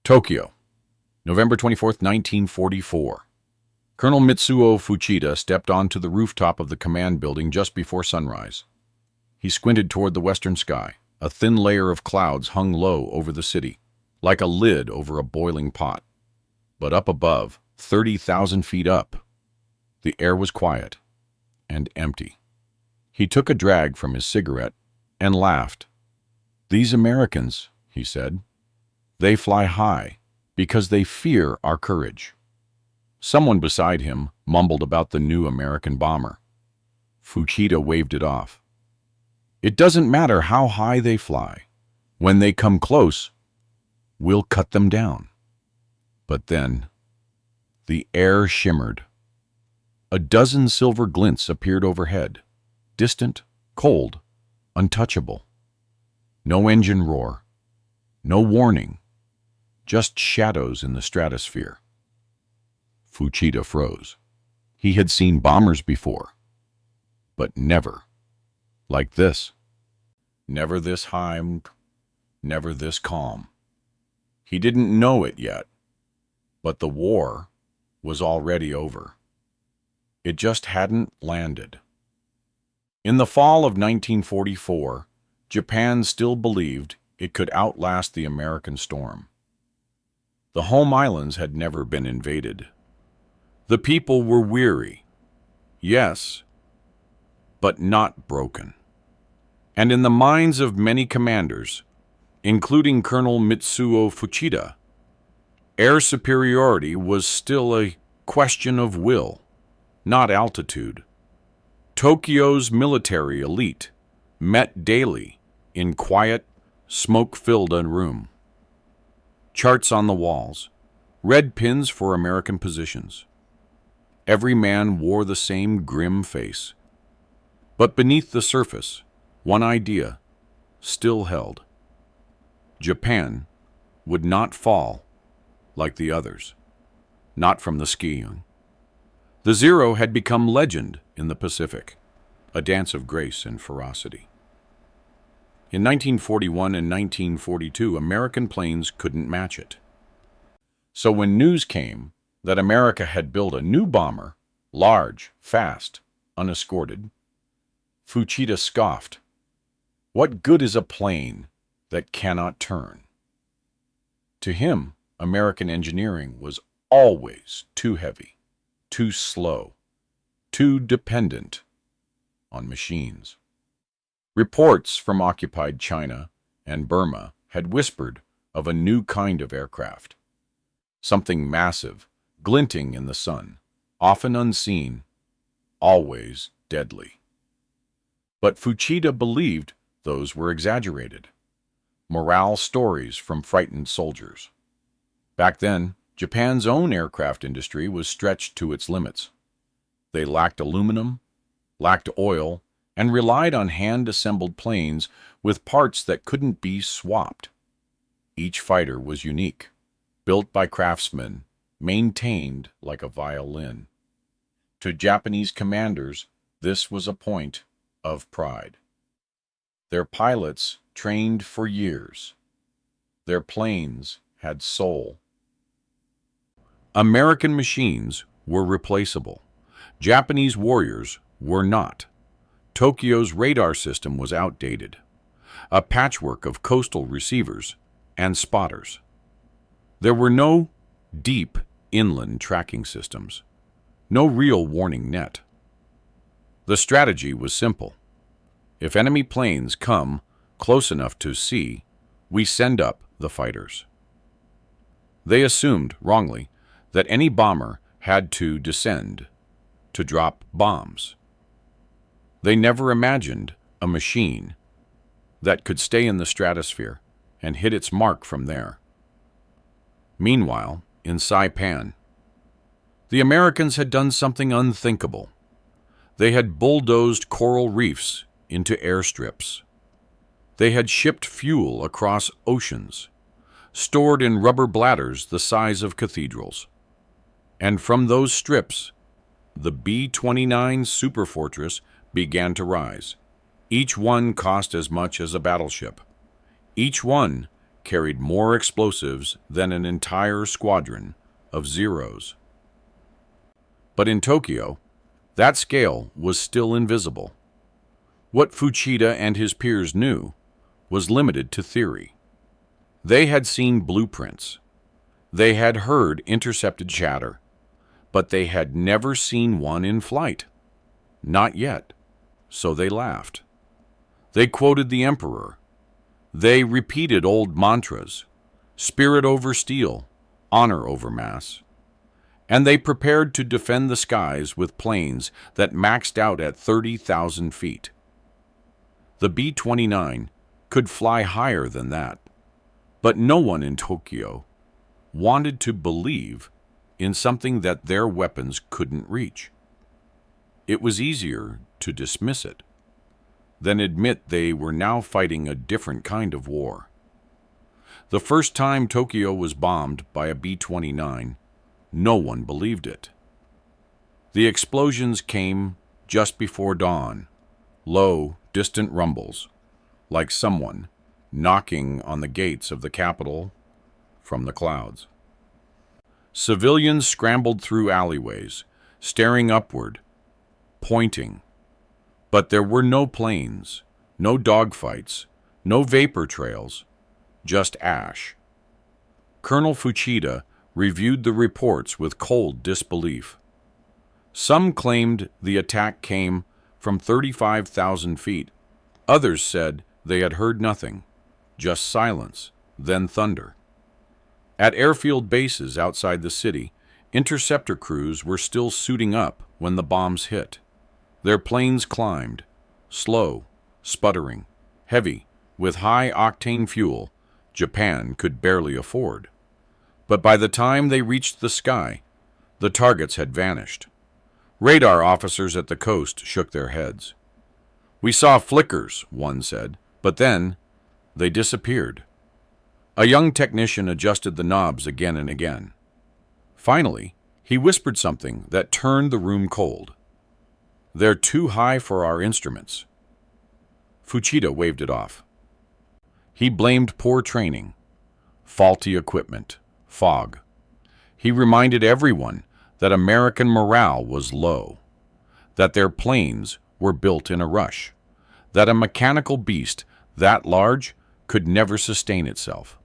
Tokyo, November 24th, 1944. Colonel Mitsuo Fuchida stepped onto the rooftop of the command building just before sunrise. He squinted toward the western sky. A thin layer of clouds hung low over the city, like a lid over a boiling pot. But up above, 30,000 feet up, the air was quiet and empty. He took a drag from his cigarette and laughed. "These Americans," he said, "they fly high because they fear our courage." Someone beside him mumbled about the new American bomber. Fuchida waved it off. "It doesn't matter how high they fly. When they come close, we'll cut them down." But then, the air shimmered. A dozen silver glints appeared overhead, distant, cold, untouchable. No engine roar, no warning, just shadows in the stratosphere. Fuchida froze. He had seen bombers before, but never like this. Never this high, never this calm. He didn't know it yet, but the war was already over. It just hadn't landed. In the fall of 1944, Japan still believed it could outlast the American storm. The home islands had never been invaded. The people were weary, yes, but not broken. And in the minds of many commanders, including Colonel Mitsuo Fuchida, air superiority was still a question of will, not altitude. Tokyo's military elite met daily in quiet, smoke-filled room. Charts on the walls, red pins for American positions. Every man wore the same grim face. But beneath the surface, one idea still held. Japan would not fall like the others, not from the skiing. The Zero had become legend in the Pacific, a dance of grace and ferocity. In 1941 and 1942, American planes couldn't match it. So when news came that America had built a new bomber, large, fast, unescorted, Fuchida scoffed. What good is a plane that cannot turn? To him, American engineering was always too heavy, too slow, too dependent on machines. Reports from occupied China and Burma had whispered of a new kind of aircraft. Something massive, glinting in the sun, often unseen, always deadly. But Fuchida believed those were exaggerated. Morale stories from frightened soldiers. Back then, Japan's own aircraft industry was stretched to its limits. They lacked aluminum, lacked oil, and relied on hand-assembled planes with parts that couldn't be swapped. Each fighter was unique, built by craftsmen, maintained like a violin. To Japanese commanders, this was a point of pride. Their pilots trained for years. Their planes had soul. American machines were replaceable. Japanese warriors were not. Tokyo's radar system was outdated, a patchwork of coastal receivers and spotters. There were no deep inland tracking systems, no real warning net. The strategy was simple. If enemy planes come close enough to see, we send up the fighters. They assumed, wrongly, that any bomber had to descend to drop bombs. They never imagined a machine that could stay in the stratosphere and hit its mark from there. Meanwhile, in Saipan, the Americans had done something unthinkable. They had bulldozed coral reefs into airstrips. They had shipped fuel across oceans, stored in rubber bladders the size of cathedrals. And from those strips, the B-29 superfortress began to rise. Each one cost as much as a battleship. Each one carried more explosives than an entire squadron of Zeros. But in Tokyo, that scale was still invisible. What Fuchida and his peers knew was limited to theory. They had seen blueprints. They had heard intercepted chatter, but they had never seen one in flight. Not yet. So they laughed. They quoted the emperor. They repeated old mantras, spirit over steel, honor over mass. And they prepared to defend the skies with planes that maxed out at 30,000 feet. The B-29 could fly higher than that, but no one in Tokyo wanted to believe in something that their weapons couldn't reach. It was easier to dismiss it than admit they were now fighting a different kind of war. The first time Tokyo was bombed by a B-29, no one believed it. The explosions came just before dawn, low, distant rumbles, like someone knocking on the gates of the capital from the clouds. Civilians scrambled through alleyways, staring upward, pointing. But there were no planes, no dogfights, no vapor trails, just ash. Colonel Fuchida reviewed the reports with cold disbelief. Some claimed the attack came from 35,000 feet. Others said they had heard nothing, just silence, then thunder. At airfield bases outside the city, interceptor crews were still suiting up when the bombs hit. Their planes climbed, slow, sputtering, heavy, with high-octane fuel Japan could barely afford. But by the time they reached the sky, the targets had vanished. Radar officers at the coast shook their heads. "We saw flickers," one said, but then they disappeared. A young technician adjusted the knobs again and again. Finally, he whispered something that turned the room cold. "They're too high for our instruments." Fuchida waved it off. He blamed poor training, faulty equipment, fog. He reminded everyone that American morale was low, that their planes were built in a rush, that a mechanical beast that large could never sustain itself.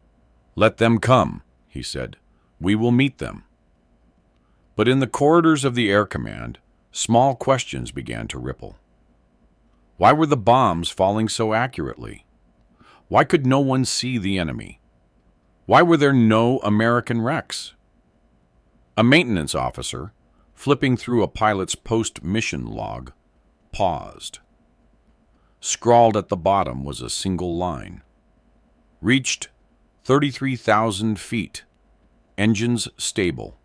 "Let them come," he said. "We will meet them." But in the corridors of the Air Command, small questions began to ripple. Why were the bombs falling so accurately? Why could no one see the enemy? Why were there no American wrecks? A maintenance officer, flipping through a pilot's post-mission log, paused. Scrawled at the bottom was a single line. Reached 33,000 feet. Engines stable.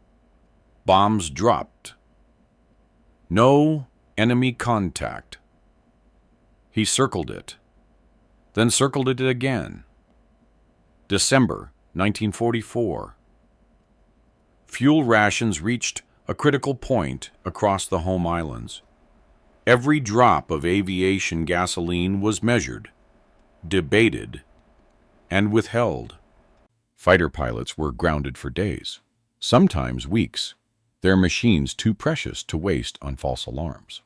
Bombs dropped. No enemy contact. He circled it, then circled it again. December 1944. Fuel rations reached a critical point across the home islands. Every drop of aviation gasoline was measured, debated, and withheld. Fighter pilots were grounded for days, sometimes weeks, their machines too precious to waste on false alarms.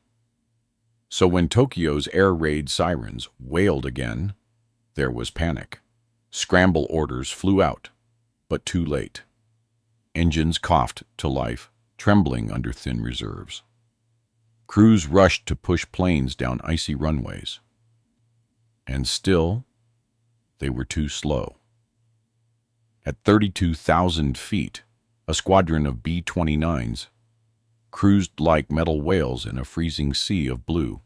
So when Tokyo's air raid sirens wailed again, there was panic. Scramble orders flew out, but too late. Engines coughed to life, trembling under thin reserves. Crews rushed to push planes down icy runways. And still, they were too slow. At 32,000 feet, a squadron of B-29’s cruised like metal whales in a freezing sea of blue.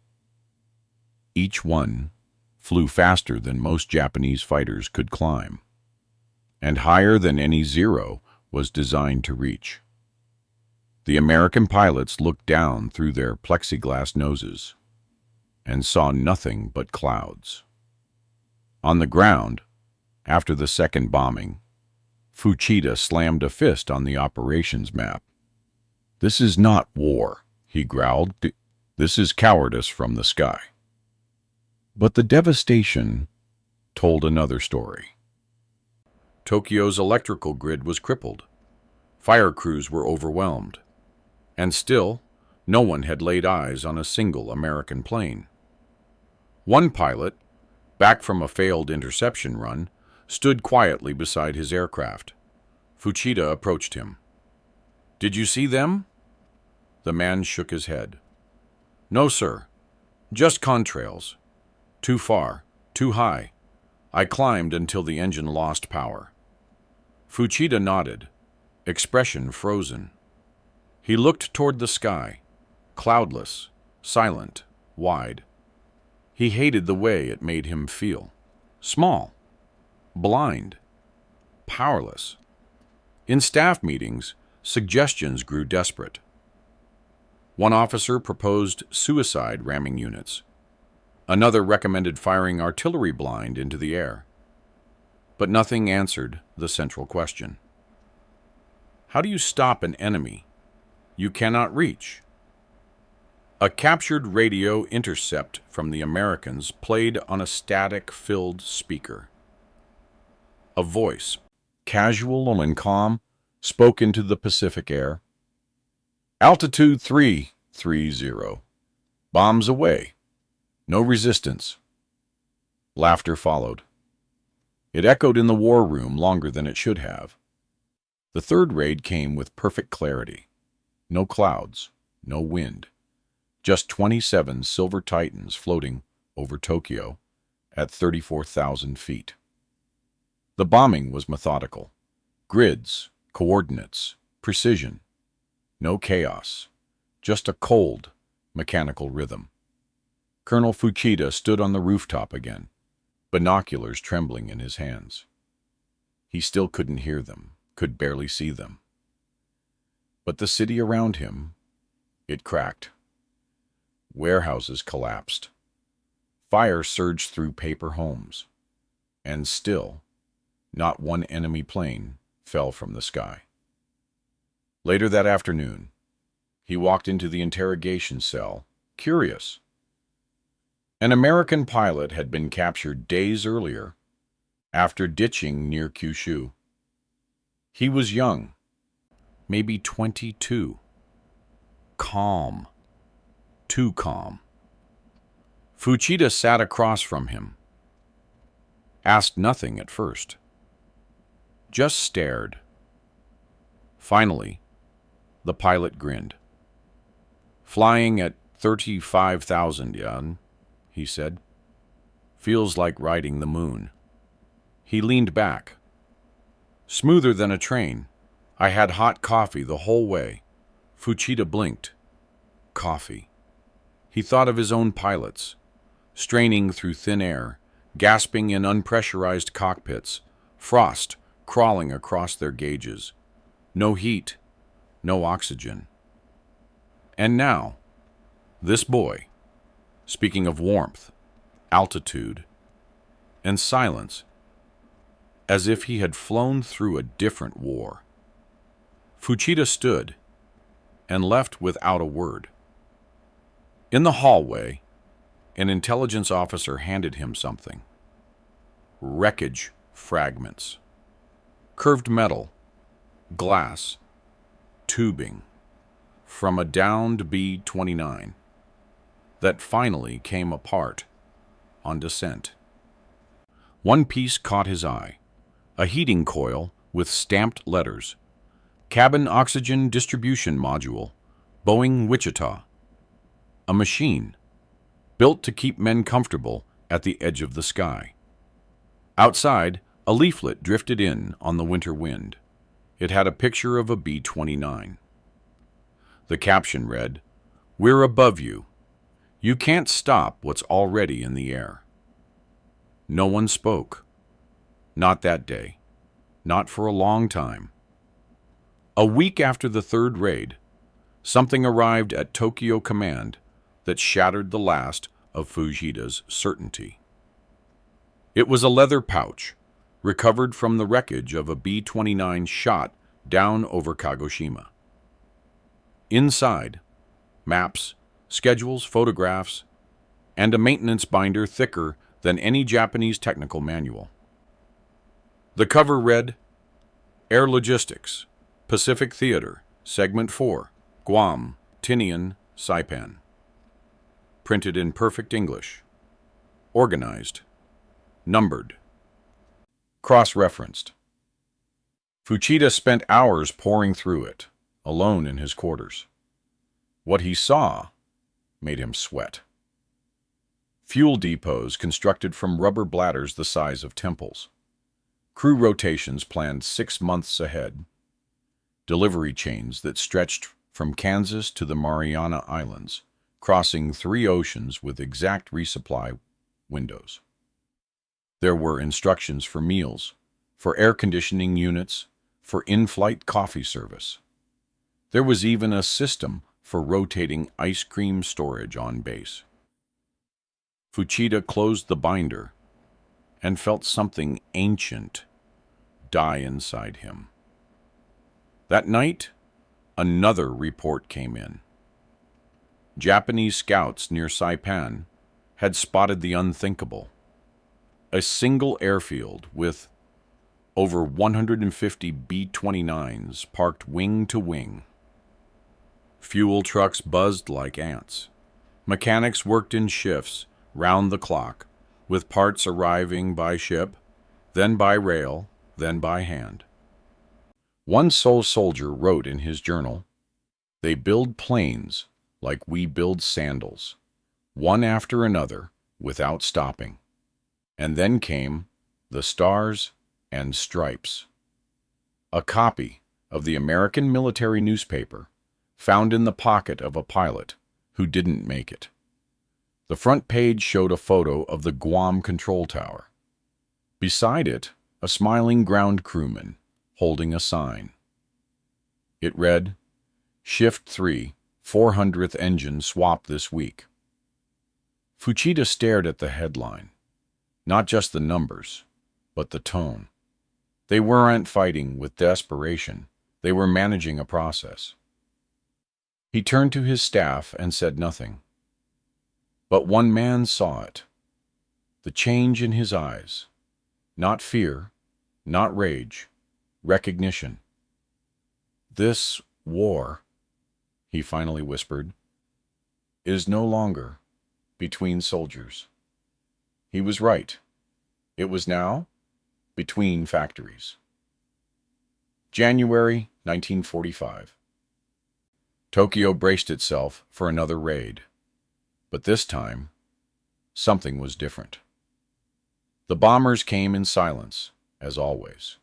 Each one flew faster than most Japanese fighters could climb, and higher than any Zero was designed to reach. The American pilots looked down through their plexiglass noses and saw nothing but clouds. On the ground, after the second bombing, Fuchida slammed a fist on the operations map. "This is not war," he growled. "This is cowardice from the sky." But the devastation told another story. Tokyo's electrical grid was crippled. Fire crews were overwhelmed. And still, no one had laid eyes on a single American plane. One pilot, back from a failed interception run, stood quietly beside his aircraft. Fuchida approached him. "Did you see them?" The man shook his head. "No, sir. Just contrails. Too far, too high. I climbed until the engine lost power." Fuchida nodded, expression frozen. He looked toward the sky, cloudless, silent, wide. He hated the way it made him feel. Small, blind, powerless. In staff meetings, suggestions grew desperate. One officer proposed suicide ramming units. Another recommended firing artillery blind into the air. But nothing answered the central question. How do you stop an enemy you cannot reach? A captured radio intercept from the Americans played on a static-filled speaker. A voice, casual and calm, spoke into the Pacific air. "Altitude 330. Bombs away. No resistance." Laughter followed. It echoed in the war room longer than it should have. The third raid came with perfect clarity. No clouds, no wind. Just 27 Silver Titans floating over Tokyo at 34,000 feet. The bombing was methodical. Grids, coordinates, precision. No chaos, just a cold, mechanical rhythm. Colonel Fuchida stood on the rooftop again, binoculars trembling in his hands. He still couldn't hear them, could barely see them. But the city around him, it cracked. Warehouses collapsed. Fire surged through paper homes. And still, not one enemy plane fell from the sky. Later that afternoon, he walked into the interrogation cell, curious. An American pilot had been captured days earlier, after ditching near Kyushu. He was young, maybe 22. Calm. Too calm. Fuchida sat across from him. Asked nothing at first. Just stared. Finally, the pilot grinned. "Flying at 35,000 yen, he said. "Feels like riding the moon." He leaned back. "Smoother than a train. I had hot coffee the whole way." Fuchida blinked. Coffee. He thought of his own pilots, straining through thin air, gasping in unpressurized cockpits, frost crawling across their gauges. No heat, no oxygen. And now, this boy, speaking of warmth, altitude, and silence, as if he had flown through a different war. Fuchida stood and left without a word. In the hallway, an intelligence officer handed him something. Wreckage fragments. Curved metal, glass, tubing, from a downed B-29 that finally came apart on descent. One piece caught his eye, a heating coil with stamped letters. Cabin Oxygen Distribution Module, Boeing Wichita. A machine, built to keep men comfortable at the edge of the sky. Outside, a leaflet drifted in on the winter wind. It had a picture of a B-29. The caption read, "We're above you. You can't stop what's already in the air." No one spoke. Not that day. Not for a long time. A week after the third raid, something arrived at Tokyo Command that shattered the last of Fuchida's certainty. It was a leather pouch, recovered from the wreckage of a B-29 shot down over Kagoshima. Inside, maps, schedules, photographs, and a maintenance binder thicker than any Japanese technical manual. The cover read, Air Logistics, Pacific Theater, Segment 4, Guam, Tinian, Saipan. Printed in perfect English. Organized. Numbered. Cross-referenced. Fuchida spent hours poring through it, alone in his quarters. What he saw made him sweat. Fuel depots constructed from rubber bladders the size of temples. Crew rotations planned 6 months ahead. Delivery chains that stretched from Kansas to the Mariana Islands, crossing 3 oceans with exact resupply windows. There were instructions for meals, for air conditioning units, for in-flight coffee service. There was even a system for rotating ice cream storage on base. Fuchida closed the binder and felt something ancient die inside him. That night, another report came in. Japanese scouts near Saipan had spotted the unthinkable. A single airfield with over 150 B-29’s parked wing to wing. Fuel trucks buzzed like ants. Mechanics worked in shifts, round the clock, with parts arriving by ship, then by rail, then by hand. One sole soldier wrote in his journal, "They build planes like we build sandals, one after another, without stopping." And then came the Stars and Stripes, a copy of the American military newspaper found in the pocket of a pilot who didn't make it. The front page showed a photo of the Guam control tower. Beside it, a smiling ground crewman holding a sign. It read, Shift 3, 400th engine swap this week. Fuchida stared at the headline. Not just the numbers, but the tone. They weren't fighting with desperation. They were managing a process. He turned to his staff and said nothing. But one man saw it. The change in his eyes. Not fear, not rage, recognition. This war, he finally whispered, is no longer between soldiers. He was right. It was now between factories. January 1945. Tokyo braced itself for another raid. But this time, something was different. The bombers came in silence, as always.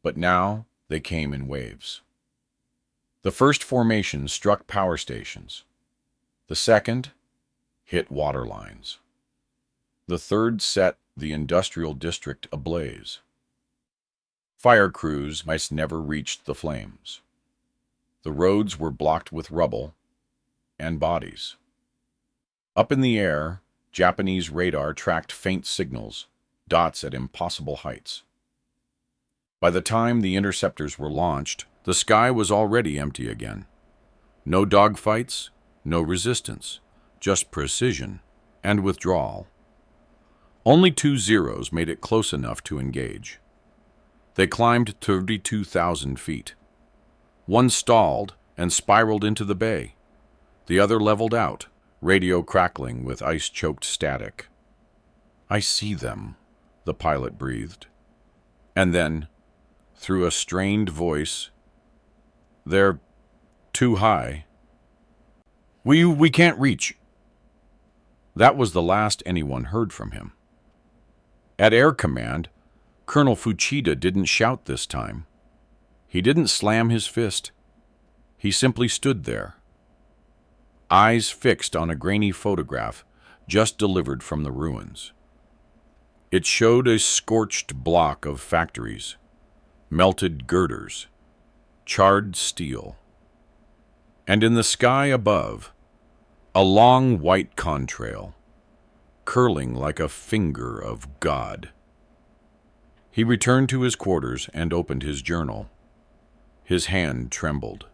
But now they came in waves. The first formation struck power stations. The second hit water lines. The third set the industrial district ablaze. Fire crews might never reached the flames. The roads were blocked with rubble and bodies. Up in the air, Japanese radar tracked faint signals, dots at impossible heights. By the time the interceptors were launched, the sky was already empty again. No dogfights, no resistance, just precision and withdrawal. Only 2 Zeros made it close enough to engage. They climbed 32,000 feet. One stalled and spiraled into the bay. The other leveled out, radio crackling with ice-choked static. "I see them," the pilot breathed. And then, through a strained voice, "They're too high. We can't reach." That was the last anyone heard from him. At Air Command, Colonel Fuchida didn't shout this time. He didn't slam his fist. He simply stood there, eyes fixed on a grainy photograph just delivered from the ruins. It showed a scorched block of factories, melted girders, charred steel. And in the sky above, a long white contrail, curling like a finger of God. He returned to his quarters and opened his journal. His hand trembled.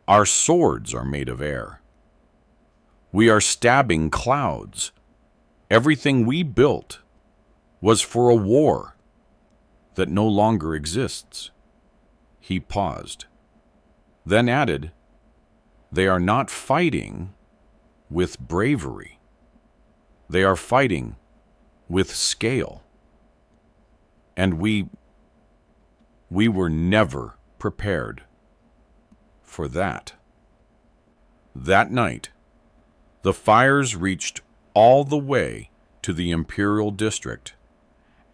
"Our swords are made of air. We are stabbing clouds. Everything we built was for a war. that no longer exists. He paused, then added, "They are not fighting with bravery. They are fighting with scale. And we were never prepared for that." That night, the fires reached all the way to the Imperial District.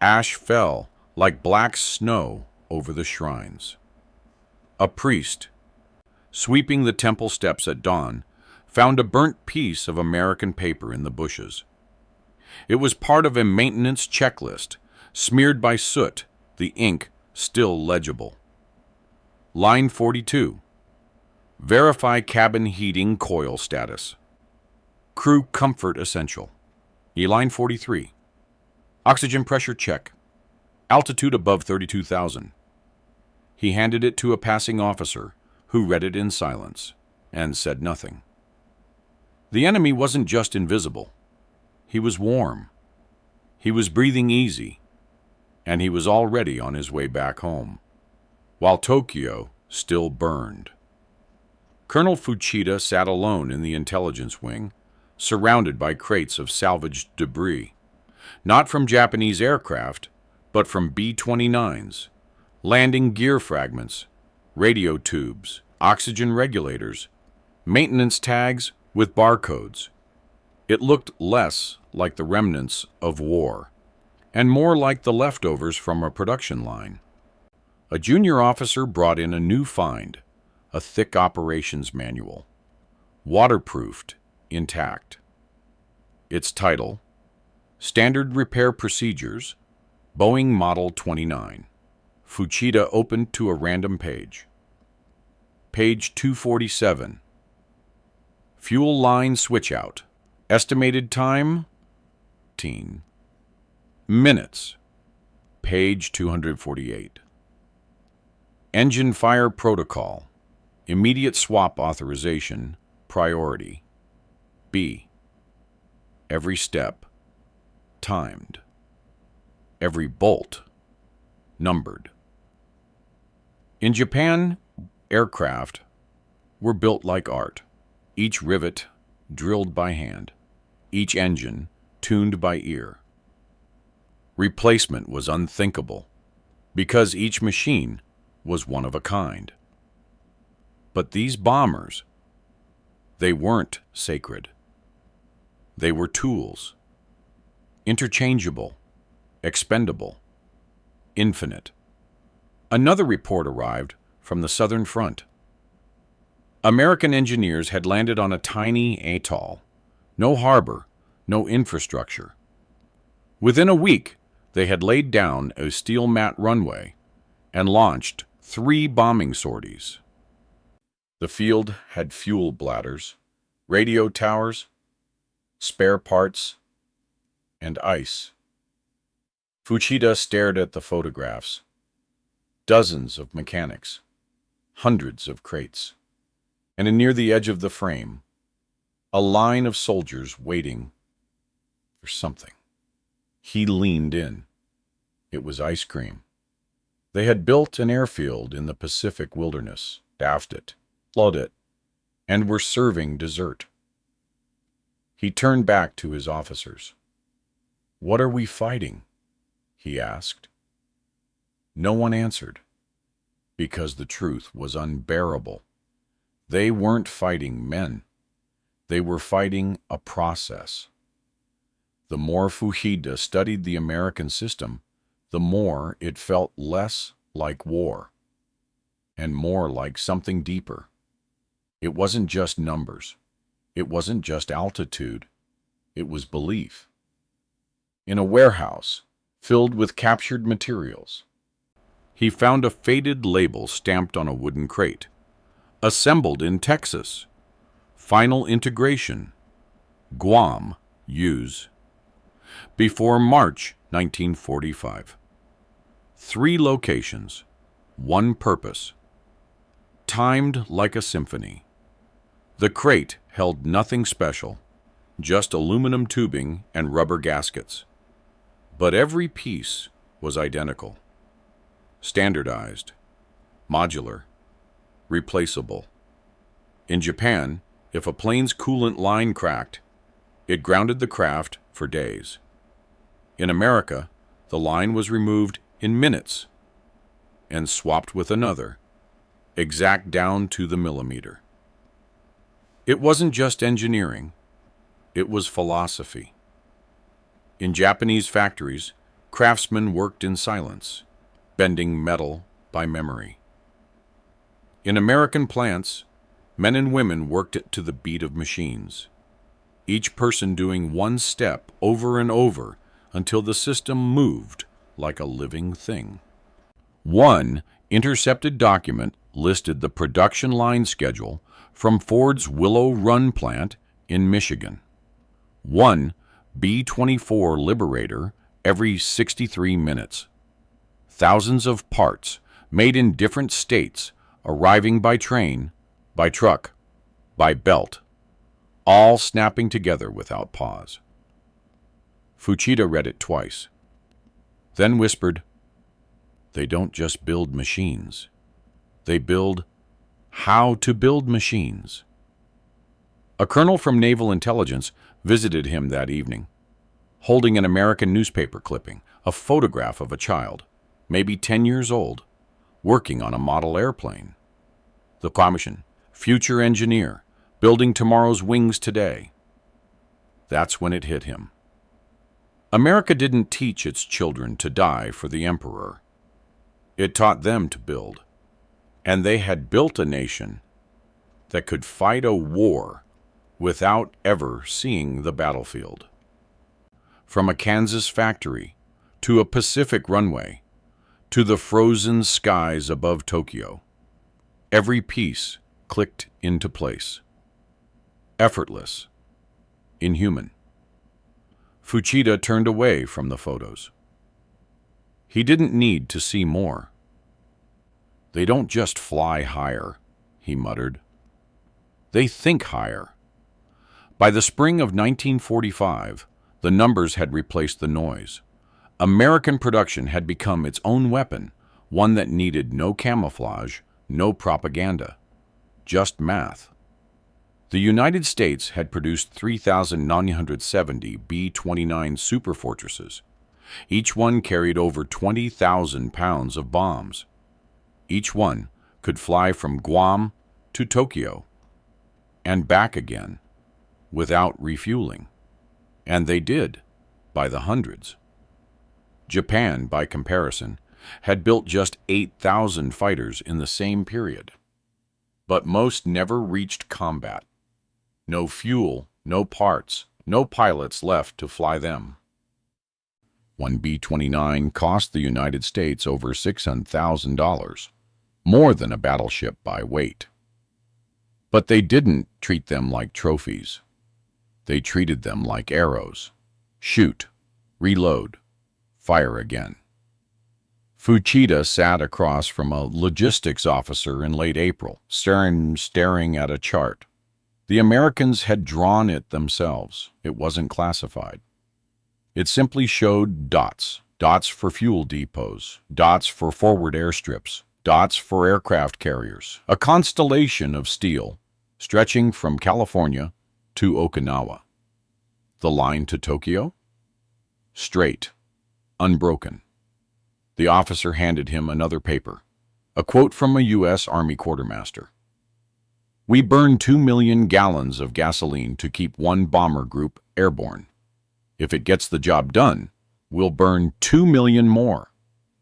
Ash fell like black snow over the shrines. A priest, sweeping the temple steps at dawn, found a burnt piece of American paper in the bushes. It was part of a maintenance checklist, smeared by soot, the ink still legible. Line 42. Verify cabin heating coil status. Crew comfort essential. Line 43. Oxygen pressure check. Altitude above 32,000. He handed it to a passing officer, who read it in silence and said nothing. The enemy wasn't just invisible. He was warm. He was breathing easy, and he was already on his way back home, while Tokyo still burned. Colonel Fuchida sat alone in the intelligence wing, surrounded by crates of salvaged debris, not from Japanese aircraft, but from B-29’s, landing gear fragments, radio tubes, oxygen regulators, maintenance tags with barcodes. It looked less like the remnants of war, and more like the leftovers from a production line. A junior officer brought in a new find, a thick operations manual, waterproofed, intact. Its title, Standard Repair Procedures, Boeing Model 29. Fuchida opened to a random page. Page 247. Fuel line switch out. Estimated time, 15 minutes. Page 248. Engine fire protocol. Immediate swap authorization, priority. B. Every step, timed. Every bolt, numbered. In Japan, aircraft were built like art, each rivet drilled by hand, each engine tuned by ear. Replacement was unthinkable, because each machine was one of a kind. But these bombers, they weren't sacred. They were tools, interchangeable, expendable, infinite. Another report arrived from the Southern Front. American engineers had landed on a tiny atoll. No harbor, no infrastructure. Within a week, they had laid down a steel mat runway and launched 3 bombing sorties. The field had fuel bladders, radio towers, spare parts, and ice. Fuchida stared at the photographs. Dozens of mechanics, hundreds of crates, and near the edge of the frame, a line of soldiers waiting for something. He leaned in. It was ice cream. They had built an airfield in the Pacific wilderness, staffed it, flooded it, and were serving dessert. He turned back to his officers. "What are we fighting?" he asked. No one answered, because the truth was unbearable. They weren't fighting men. They were fighting a process. The more Fuchida studied the American system, the more it felt less like war, and more like something deeper. It wasn't just numbers. It wasn't just altitude. It was belief. In a warehouse filled with captured materials, he found a faded label stamped on a wooden crate. Assembled in Texas. Final integration. Guam, use. Before March 1945. 3 locations, 1 purpose. Timed like a symphony. The crate held nothing special, just aluminum tubing and rubber gaskets. But every piece was identical. standardized, modular, replaceable. In Japan, if a plane's coolant line cracked, it grounded the craft for days. In America, the line was removed in minutes and swapped with another, exact down to the millimeter. It wasn't just engineering, it was philosophy. In Japanese factories, craftsmen worked in silence, bending metal by memory. In American plants, men and women worked it to the beat of machines, each person doing one step over and over until the system moved like a living thing. One intercepted document listed the production line schedule from Ford's Willow Run plant in Michigan. One B-24 Liberator every 63 minutes. Thousands of parts made in different states arriving by train, by truck, by belt, all snapping together without pause. Fuchida read it twice, then whispered, "They don't just build machines. They build how to build machines." A colonel from Naval Intelligence visited him that evening, holding an American newspaper clipping, a photograph of a child, maybe 10 years old, working on a model airplane. The commission, future engineer, building tomorrow's wings today. That's when it hit him. America didn't teach its children to die for the emperor. It taught them to build. And they had built a nation that could fight a war without ever seeing the battlefield. From a Kansas factory, to a Pacific runway, to the frozen skies above Tokyo, every piece clicked into place. Effortless, inhuman. Fuchida turned away from the photos. He didn't need to see more. "They don't just fly higher," he muttered. "They think higher." By the spring of 1945, the numbers had replaced the noise. American production had become its own weapon, one that needed no camouflage, no propaganda, just math. The United States had produced 3,970 B-29 superfortresses. Each one carried over 20,000 pounds of bombs. Each one could fly from Guam to Tokyo and back again without refueling. And they did, by the hundreds. Japan, by comparison, had built just 8,000 fighters in the same period. But most never reached combat. No fuel, no parts, no pilots left to fly them. One B-29 cost the United States over $600,000, more than a battleship by weight. But they didn't treat them like trophies. They treated them like arrows. Shoot, reload, fire again. Fuchida sat across from a logistics officer in late April, staring at a chart. The Americans had drawn it themselves. It wasn't classified. It simply showed dots. Dots for fuel depots, dots for forward airstrips, dots for aircraft carriers. A constellation of steel, stretching from California to Okinawa. The line to Tokyo? Straight, unbroken. The officer handed him another paper, a quote from a U.S. Army quartermaster. "We burn 2 million gallons of gasoline to keep one bomber group airborne. If it gets the job done, we'll burn 2 million more."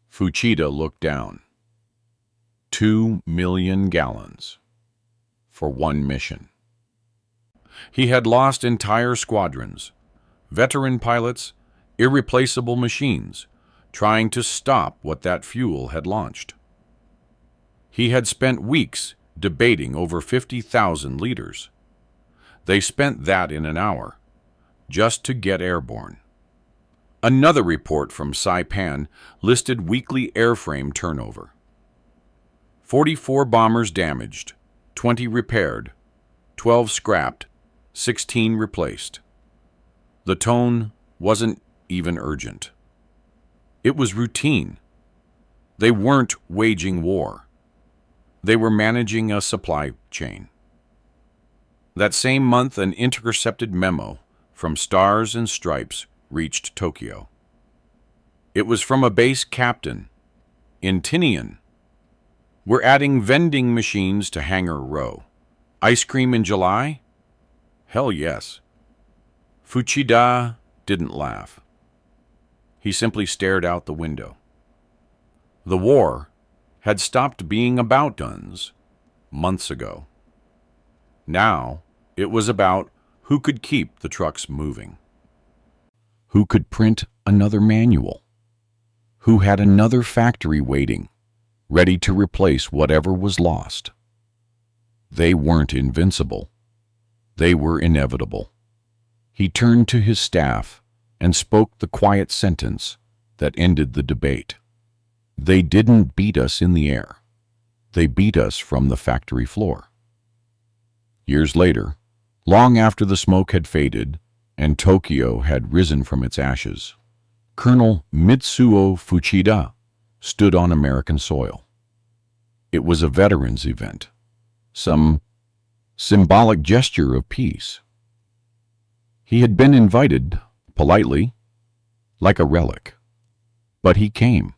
Fuchida looked down. 2 million gallons for one mission. He had lost entire squadrons, veteran pilots, irreplaceable machines, trying to stop what that fuel had launched. He had spent weeks debating over 50,000 liters. They spent that in an hour, just to get airborne. Another report from Saipan listed weekly airframe turnover. 44 bombers damaged, 20 repaired, 12 scrapped, 16 replaced. The tone wasn't even urgent. It was routine. They weren't waging war. They were managing a supply chain. That same month, an intercepted memo from Stars and Stripes reached Tokyo. It was from a base captain in Tinian. We're adding vending machines to Hangar Row. Ice cream in July? Hell yes. Fuchida didn't laugh. He simply stared out the window. The war had stopped being about guns months ago. Now it was about who could keep the trucks moving. Who could print another manual? Who had another factory waiting, ready to replace whatever was lost? They weren't invincible. They were inevitable. He turned to his staff and spoke the quiet sentence that ended the debate. They didn't beat us in the air. They beat us from the factory floor. Years later, long after the smoke had faded and Tokyo had risen from its ashes, Colonel Mitsuo Fuchida stood on American soil. It was a veterans' event, some symbolic gesture of peace. He had been invited, politely, like a relic. But he came.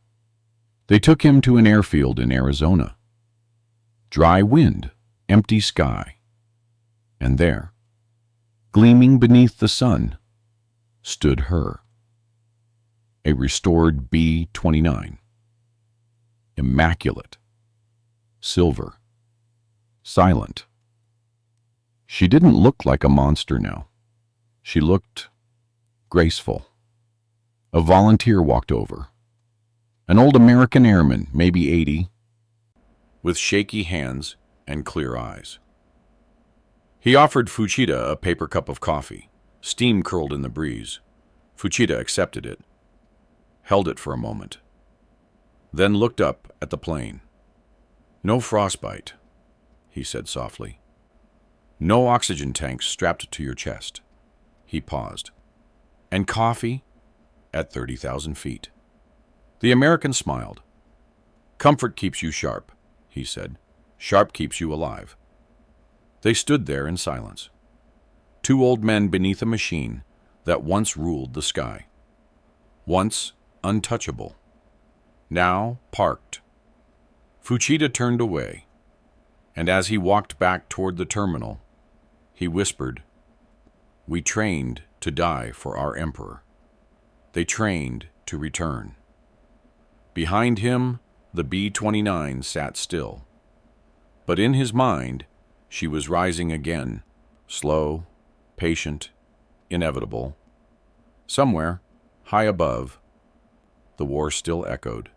They took him to an airfield in Arizona. Dry wind, empty sky. And there, gleaming beneath the sun, stood her. A restored B-29. Immaculate. Silver. Silent. She didn't look like a monster now. She looked graceful. A volunteer walked over. An old American airman, maybe 80, with shaky hands and clear eyes. He offered Fuchida a paper cup of coffee. Steam curled in the breeze. Fuchida accepted it, held it for a moment, then looked up at the plane. "No frostbite," he said softly. "No oxygen tanks strapped to your chest." He paused. "And coffee at 30,000 feet. The American smiled. "Comfort keeps you sharp," he said. "Sharp keeps you alive." They stood there in silence. Two old men beneath a machine that once ruled the sky. Once untouchable. Now parked. Fuchida turned away, and as he walked back toward the terminal, he whispered, "We trained to die for our emperor. They trained to return." Behind him, the B-29 sat still. But in his mind, she was rising again, slow, patient, inevitable. Somewhere, high above, the war still echoed.